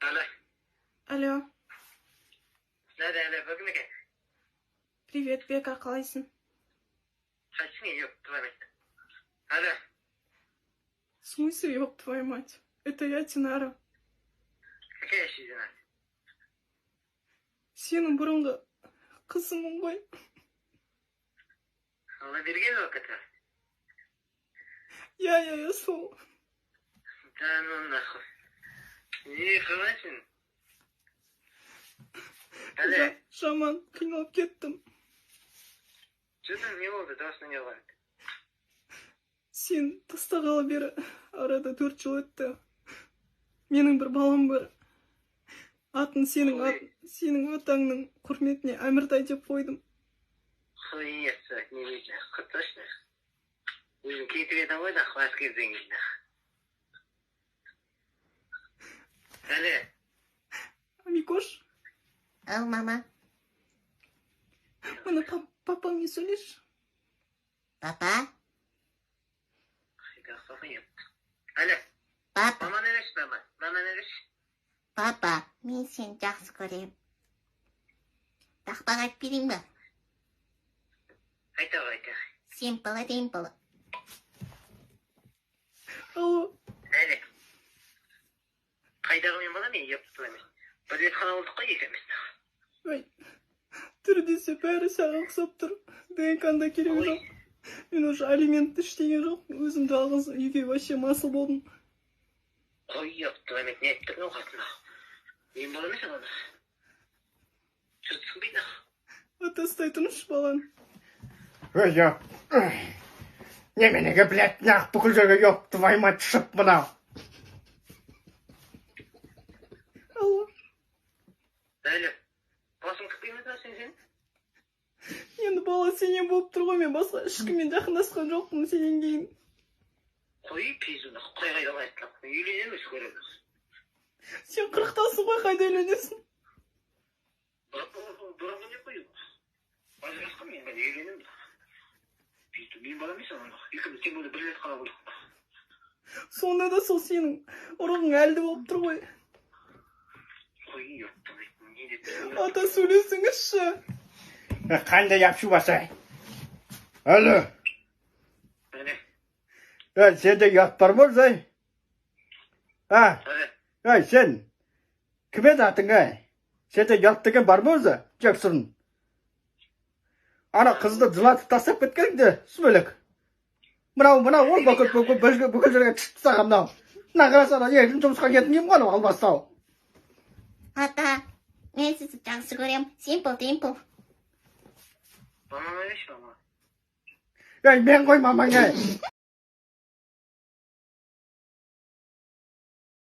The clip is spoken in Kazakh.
Алло. Алло, Алло, бүгін екен. привет, Бека, қалайсың? Қайсың ең, твою мать. Алло. В смысле, ёб твою мать? Это я, Тинара. Какая еще Дина? Сенің бұрынғы қызымын ғой. Алла берген уақытта. Я, сол. Да ну нахуй. Не қыласың. Алло. Жаман, қиналып кеттім. Что-то не болды, дауысың не болады. Сен тастағалы бері арада 4 жыл өтті. Менің бір балам бар. Атын сенің атаңның құрметіне Әміртай деп қойдым. Хуйня, не видно. Точно. Өзің кетіп едің ғой да, қуас кезден кейін. Алло. Микош, Ау, мама. мына папаңмен сөйлесші. Папа? Алло. Папа? Мама neresi mama? Mama neresi? Папа, мен сені жақсы көрем. Тақпақ айтып берейін ба? Айта. Симпл, римпл. Алло, Әлі. Қайдағы мен бала мен еп тұтыламын. Бір ретхана болдық қой екеміз. ой, түрі десе бәрі саған ұқсап тұр. ДНК-нда керегі жоқ. Мен уже алиментті іштеген жоқ. Өзім жалғыз үйге вообще масыл болдым. Қой еп тұтыламын. Не еттің оғатына. Мен бала емес ана. Жұртсың бейді. Атастай тұрыш балан. Ой, ёп. Неменеге, блядь, нақ бүкіл жерге ёп, твою мать, шып мынау. Алло, Әлі. Басың күтпейміз ба сен? енді бала сенен болып тұр ғой, мен басқа ешкіммен жақындасқан жоқпын сенен кейін. Қой пизуны, қой қайда айтты. Үйленеміз көреміз. Сен 40-тасың ғой, қайда үйленесің? Бұрынғы не қою? Ажырасқан мен бәлі үйленемін. Пизу, мен бала емес ана. Екіміз тем более бір рет қала болдық. Сонда да сол сенің ұрығың әлді болып тұр ғой. Қой еп не деп. Ата сөйлесіңізші. Қандай япшу баса? Алло. Әлі. Сенде ұят бар ма өзай? Әлі. Сен кім еді атың, Сенде ұят деген бар ма өзі? Жексұрын. Ана қызды жылатып тастап кеткеніңде, сүмелік. Мынау, ол бүкіл жерге түшіп тастаған мынау. Мына қарасана, ертең жұмысқа кетмеймін ғой, албастау. Ата, мен сізді жақсы көрем. Симпл, римпл. Мама емес мама. Мен ғой мамаңа.